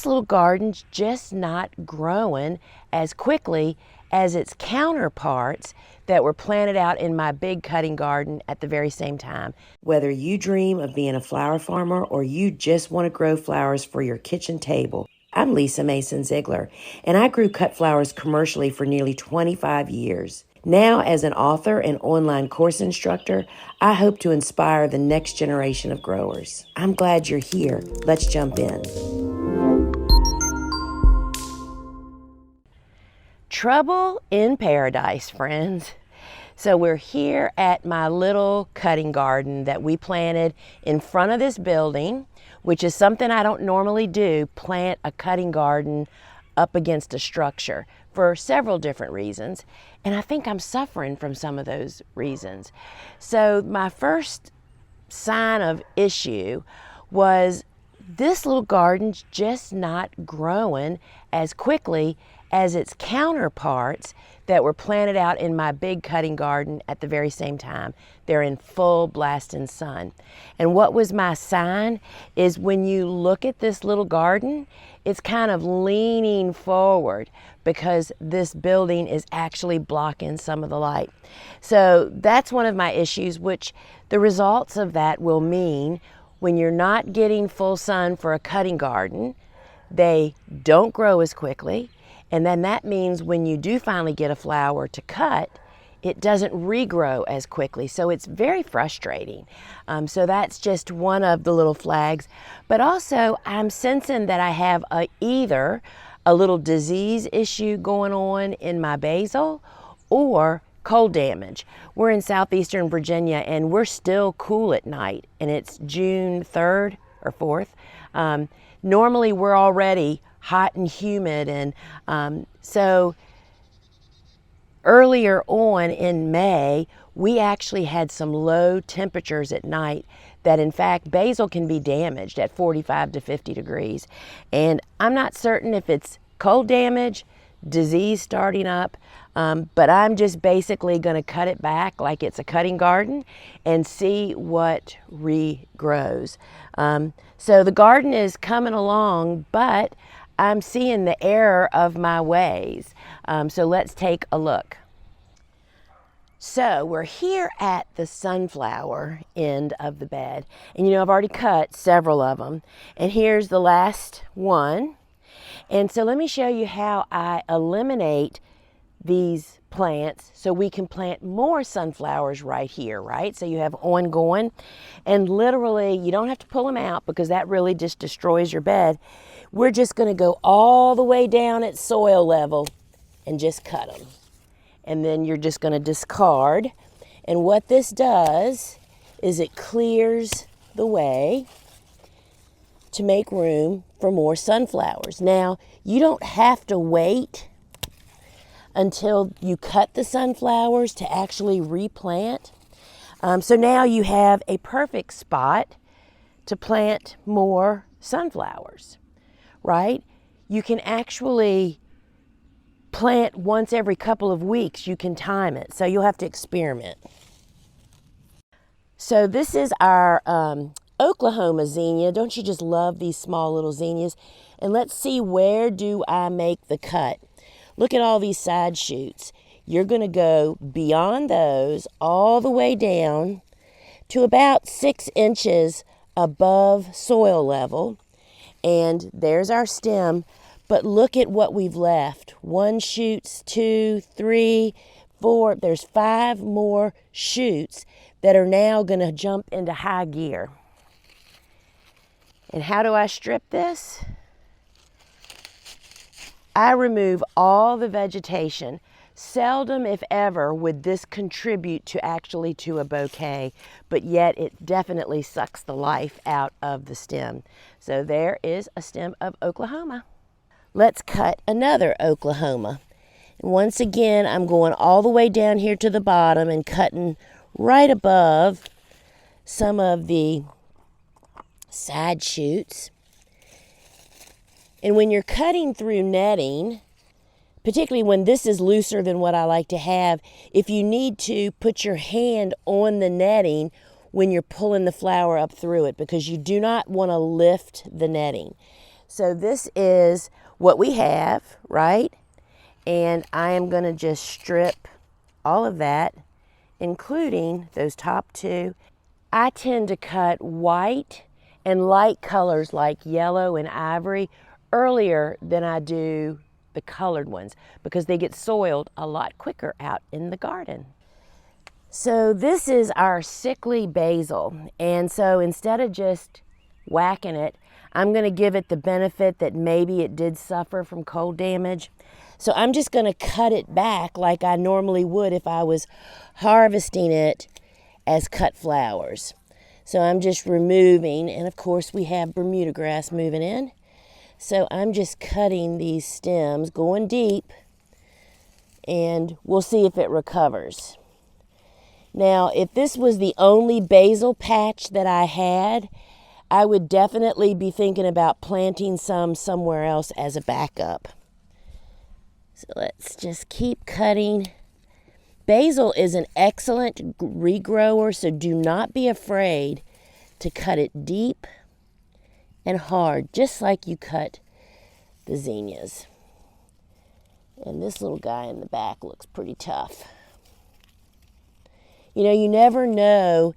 This little garden's just not growing as quickly as its counterparts that were planted out in my big cutting garden at the very same time. Whether you dream of being a flower farmer or you just want to grow flowers for your kitchen table, I'm Lisa Mason Ziegler, and I grew cut flowers commercially for nearly 25 years. Now, as an author and online course instructor, I hope to inspire the next generation of growers. I'm glad you're here. Let's jump in. Trouble in paradise, friends. So we're here at my little cutting garden that we planted in front of this building, which is something I don't normally do, plant a cutting garden up against a structure for several different reasons. And I think I'm suffering from some of those reasons. So my first sign of issue was this little garden's just not growing as quickly as its counterparts that were planted out in my big cutting garden at the very same time. They're in full blasting sun. And what was my sign is when you look at this little garden, it's kind of leaning forward because this building is actually blocking some of the light. So that's one of my issues, which the results of that will mean when you're not getting full sun for a cutting garden, they don't grow as quickly. And then that means when you do finally get a flower to cut, it doesn't regrow as quickly. So it's very frustrating. So that's just one of the little flags. But also I'm sensing that I have either a little disease issue going on in my basil or cold damage. We're in southeastern Virginia and we're still cool at night, and it's June 3rd or 4th. Normally we're already hot and humid, and so earlier on in May we actually had some low temperatures at night that in fact basil can be damaged at 45 to 50 degrees, and I'm not certain if it's cold damage, disease starting up, but I'm just basically going to cut it back like it's a cutting garden and see what regrows. So the garden is coming along, but I'm seeing the error of my ways. So let's take a look. So we're here at the sunflower end of the bed. And you know, I've already cut several of them. And here's the last one. And so let me show you how I eliminate these plants so we can plant more sunflowers right here, right? So you have ongoing, and literally you don't have to pull them out because that really just destroys your bed. We're just going to go all the way down at soil level and just cut them. And then you're just going to discard. And what this does is it clears the way to make room for more sunflowers. Now, you don't have to wait until you cut the sunflowers to actually replant. So now you have a perfect spot to plant more sunflowers, right? You can actually plant once every couple of weeks. You can time it, so you'll have to experiment. So this is our Oklahoma zinnia. Don't you just love these small little zinnias? And let's see, where do I make the cut? Look at all these side shoots. You're going to go beyond those all the way down to about 6 inches above soil level. And there's our stem. But look at what we've left. 1 shoots, 2, 3, 4. There's 5 more shoots that are now going to jump into high gear. And how do I strip this? I remove all the vegetation. Seldom, if ever, would this contribute to a bouquet, but yet it definitely sucks the life out of the stem. So there is a stem of Oklahoma. Let's cut another Oklahoma. And once again, I'm going all the way down here to the bottom and cutting right above some of the side shoots. And when you're cutting through netting, particularly when this is looser than what I like to have, if you need to, put your hand on the netting when you're pulling the flower up through it, because you do not want to lift the netting. So this is what we have, right? And I am going to just strip all of that, including those top two. I tend to cut white and light colors like yellow and ivory earlier than I do the colored ones because they get soiled a lot quicker out in the garden. So this is our sickly basil, and so instead of just whacking it, I'm going to give it the benefit that maybe it did suffer from cold damage. So I'm just going to cut it back like I normally would if I was harvesting it as cut flowers. So I'm just removing, and of course we have Bermuda grass moving in. So I'm just cutting these stems, going deep, and we'll see if it recovers. Now, if this was the only basil patch that I had, I would definitely be thinking about planting some somewhere else as a backup. So let's just keep cutting. Basil is an excellent regrower, so do not be afraid to cut it deep and hard, just like you cut the zinnias. And this little guy in the back looks pretty tough. You know, you never know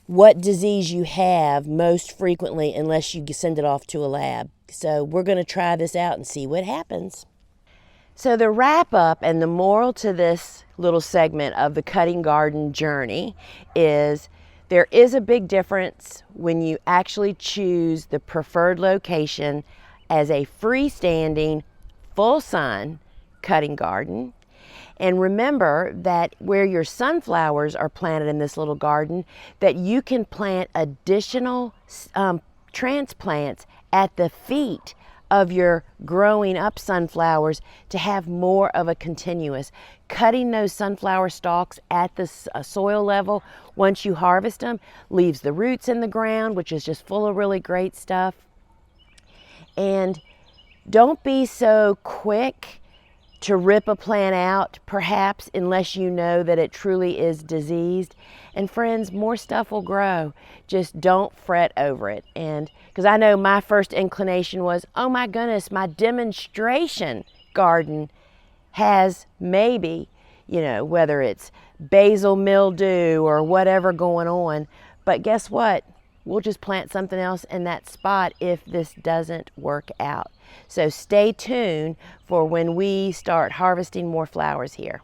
what disease you have most frequently unless you send it off to a lab. So we're going to try this out and see what happens. So the wrap up and the moral to this little segment of the cutting garden journey is there is a big difference when you actually choose the preferred location as a freestanding, full sun cutting garden. And remember that where your sunflowers are planted in this little garden, that you can plant additional transplants at the feet of your growing up sunflowers to have more of a continuous. Cutting those sunflower stalks at the soil level once you harvest them leaves the roots in the ground, which is just full of really great stuff. And don't be so quick to rip a plant out, perhaps, unless you know that it truly is diseased. And friends, more stuff will grow. Just don't fret over it. And because I know my first inclination was, oh my goodness, my demonstration garden has maybe, you know, whether it's basil mildew or whatever going on. But guess what? We'll just plant something else in that spot if this doesn't work out. So stay tuned for when we start harvesting more flowers here.